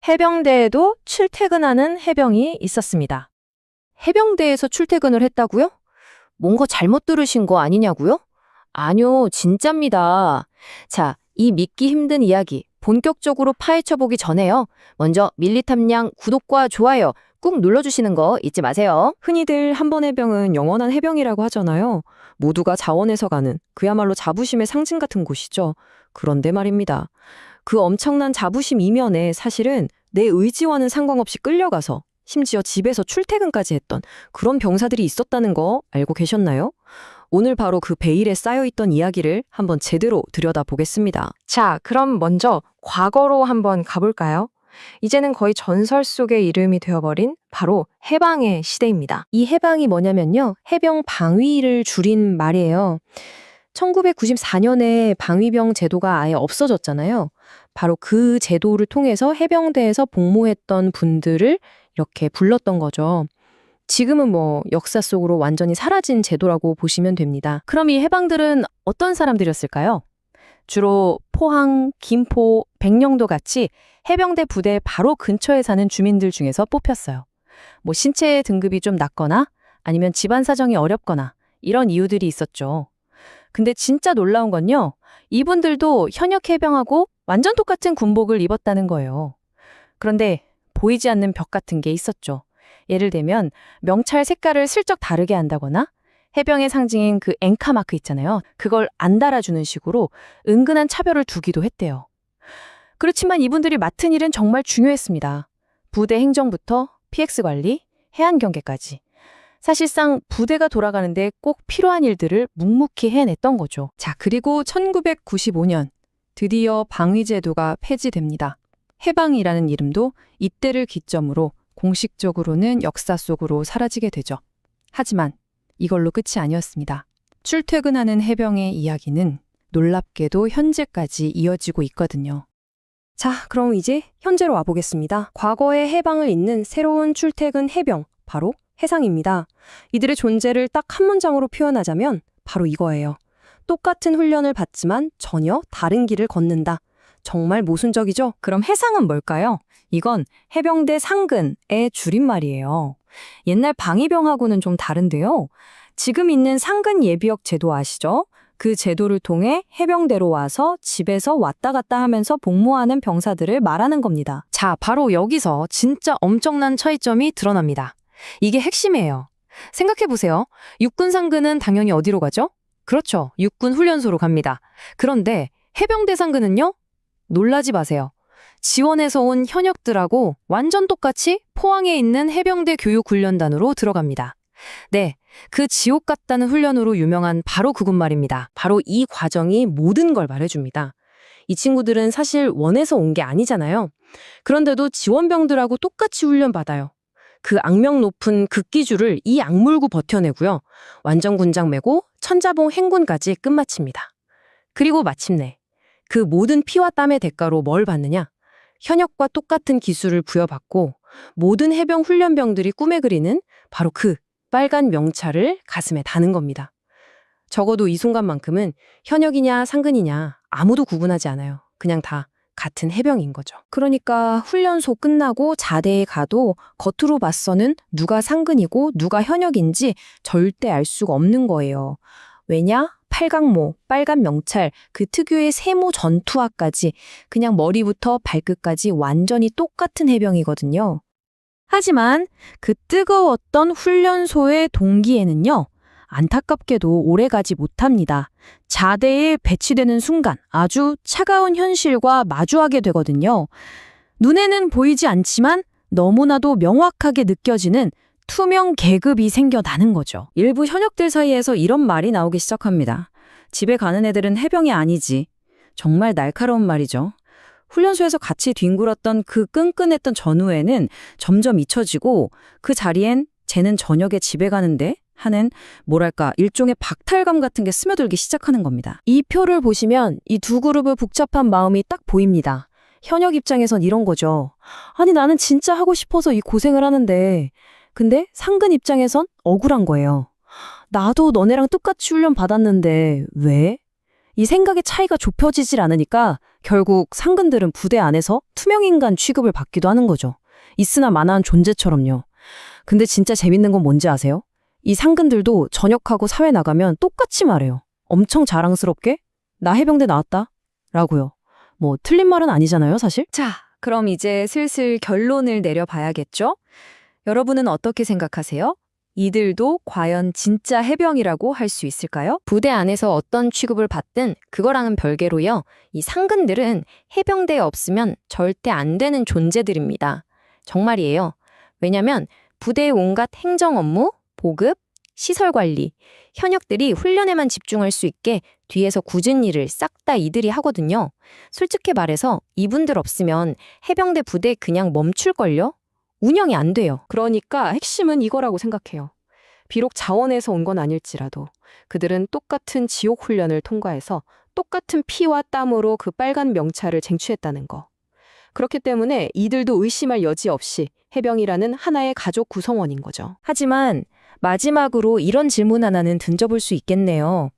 해병대에도 출퇴근하는 해병이 있었습니다. 해병대에서 출퇴근을 했다고요? 뭔가 잘못 들으신 거 아니냐고요? 아니요, 진짜입니다. 자, 이 믿기 힘든 이야기 본격적으로 파헤쳐보기 전에요. 먼저 밀리탐량 구독과 좋아요 꾹 눌러주시는 거 잊지 마세요. 흔히들 한 번 해병은 영원한 해병이라고 하잖아요. 모두가 자원해서 가는 그야말로 자부심의 상징 같은 곳이죠. 그런데 말입니다. 그 엄청난 자부심 이면에 사실은 내 의지와는 상관없이 끌려가서 심지어 집에서 출퇴근까지 했던 그런 병사들이 있었다는 거 알고 계셨나요? 오늘 바로 그 베일에 쌓여있던 이야기를 한번 제대로 들여다보겠습니다. 자, 그럼 먼저 과거로 한번 가볼까요? 이제는 거의 전설 속의 이름이 되어버린 바로 해방의 시대입니다. 이 해방이 뭐냐면요. 해병 방위를 줄인 말이에요. 1994년에 방위병 제도가 아예 없어졌잖아요. 바로 그 제도를 통해서 해병대에서 복무했던 분들을 이렇게 불렀던 거죠. 지금은 역사 속으로 완전히 사라진 제도라고 보시면 됩니다. 그럼 이 해방들은 어떤 사람들이었을까요? 주로 포항, 김포, 백령도 같이 해병대 부대 바로 근처에 사는 주민들 중에서 뽑혔어요. 신체 등급이 좀 낮거나 아니면 집안 사정이 어렵거나 이런 이유들이 있었죠. 근데 진짜 놀라운 건요. 이분들도 현역 해병하고 완전 똑같은 군복을 입었다는 거예요. 그런데 보이지 않는 벽 같은 게 있었죠. 예를 들면 명찰 색깔을 슬쩍 다르게 한다거나 해병의 상징인 그 앵카 마크 있잖아요. 그걸 안 달아주는 식으로 은근한 차별을 두기도 했대요. 그렇지만 이분들이 맡은 일은 정말 중요했습니다. 부대 행정부터 PX 관리, 해안 경계까지. 사실상 부대가 돌아가는데 꼭 필요한 일들을 묵묵히 해냈던 거죠. 자, 그리고 1995년 드디어 방위제도가 폐지됩니다. 해방이라는 이름도 이때를 기점으로 공식적으로는 역사 속으로 사라지게 되죠. 하지만 이걸로 끝이 아니었습니다. 출퇴근하는 해병의 이야기는 놀랍게도 현재까지 이어지고 있거든요. 자, 그럼 이제 현재로 와보겠습니다. 과거의 해방을 잇는 새로운 출퇴근 해병, 바로 해상입니다. 이들의 존재를 딱 한 문장으로 표현하자면 바로 이거예요. 똑같은 훈련을 받지만 전혀 다른 길을 걷는다. 정말 모순적이죠? 그럼 해상은 뭘까요? 이건 해병대 상근의 줄임말이에요. 옛날 방위병하고는 좀 다른데요. 지금 있는 상근 예비역 제도 아시죠? 그 제도를 통해 해병대로 와서 집에서 왔다 갔다 하면서 복무하는 병사들을 말하는 겁니다. 자, 바로 여기서 진짜 엄청난 차이점이 드러납니다. 이게 핵심이에요. 생각해보세요. 육군 상근은 당연히 어디로 가죠? 그렇죠. 육군 훈련소로 갑니다. 그런데 해병대 상근은요? 놀라지 마세요. 지원해서 온 현역들하고 완전 똑같이 포항에 있는 해병대 교육훈련단으로 들어갑니다. 네, 그 지옥 같다는 훈련으로 유명한 바로 그곳 말입니다. 바로 이 과정이 모든 걸 말해줍니다. 이 친구들은 사실 원해서 온 게 아니잖아요. 그런데도 지원병들하고 똑같이 훈련받아요. 그 악명 높은 극기주를 이 악물고 버텨내고요. 완전 군장 메고 천자봉 행군까지 끝마칩니다. 그리고 마침내 그 모든 피와 땀의 대가로 뭘 받느냐? 현역과 똑같은 기술을 부여받고 모든 해병 훈련병들이 꿈에 그리는 바로 그 빨간 명찰을 가슴에 다는 겁니다. 적어도 이 순간만큼은 현역이냐 상근이냐 아무도 구분하지 않아요. 그냥 다 같은 해병인 거죠. 그러니까 훈련소 끝나고 자대에 가도 겉으로 봐서는 누가 상근이고 누가 현역인지 절대 알 수가 없는 거예요. 왜냐? 팔각모, 빨간 명찰, 그 특유의 세모 전투화까지 그냥 머리부터 발끝까지 완전히 똑같은 해병이거든요. 하지만 그 뜨거웠던 훈련소의 동기에는요. 안타깝게도 오래가지 못합니다. 자대에 배치되는 순간 아주 차가운 현실과 마주하게 되거든요. 눈에는 보이지 않지만 너무나도 명확하게 느껴지는 투명 계급이 생겨나는 거죠. 일부 현역들 사이에서 이런 말이 나오기 시작합니다. 집에 가는 애들은 해병이 아니지. 정말 날카로운 말이죠. 훈련소에서 같이 뒹굴었던 그 끈끈했던 전우회는 점점 잊혀지고 그 자리엔 쟤는 저녁에 집에 가는데 하는 뭐랄까 일종의 박탈감 같은 게 스며들기 시작하는 겁니다. 이 표를 보시면 이 두 그룹의 복잡한 마음이 딱 보입니다. 현역 입장에선 이런 거죠. 아니 나는 진짜 하고 싶어서 이 고생을 하는데 근데 상근 입장에선 억울한 거예요. 나도 너네랑 똑같이 훈련 받았는데 왜? 이 생각의 차이가 좁혀지질 않으니까 결국 상근들은 부대 안에서 투명인간 취급을 받기도 하는 거죠. 있으나 마나한 존재처럼요. 근데 진짜 재밌는 건 뭔지 아세요? 이 상근들도 전역하고 사회 나가면 똑같이 말해요. 엄청 자랑스럽게 나 해병대 나왔다 라고요. 뭐 틀린 말은 아니잖아요, 사실? 자, 그럼 이제 슬슬 결론을 내려봐야겠죠? 여러분은 어떻게 생각하세요? 이들도 과연 진짜 해병이라고 할 수 있을까요? 부대 안에서 어떤 취급을 받든 그거랑은 별개로요. 이 상근들은 해병대에 없으면 절대 안 되는 존재들입니다. 정말이에요. 왜냐면 부대의 온갖 행정 업무, 보급, 시설 관리, 현역들이 훈련에만 집중할 수 있게 뒤에서 굳은 일을 싹 다 이들이 하거든요. 솔직히 말해서 이분들 없으면 해병대 부대 그냥 멈출걸요? 운영이 안 돼요. 그러니까 핵심은 이거라고 생각해요. 비록 자원에서 온 건 아닐지라도 그들은 똑같은 지옥 훈련을 통과해서 똑같은 피와 땀으로 그 빨간 명찰을 쟁취했다는 거. 그렇기 때문에 이들도 의심할 여지 없이 해병이라는 하나의 가족 구성원인 거죠. 하지만 마지막으로 이런 질문 하나는 던져볼 수 있겠네요.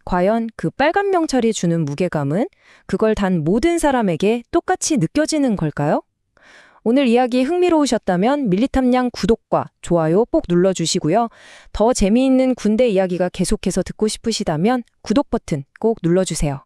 과연 그 빨간 명찰이 주는 무게감은 그걸 단 모든 사람에게 똑같이 느껴지는 걸까요? 오늘 이야기 흥미로우셨다면 밀리탐량 구독과 좋아요 꼭 눌러주시고요. 더 재미있는 군대 이야기가 계속해서 듣고 싶으시다면 구독 버튼 꼭 눌러주세요.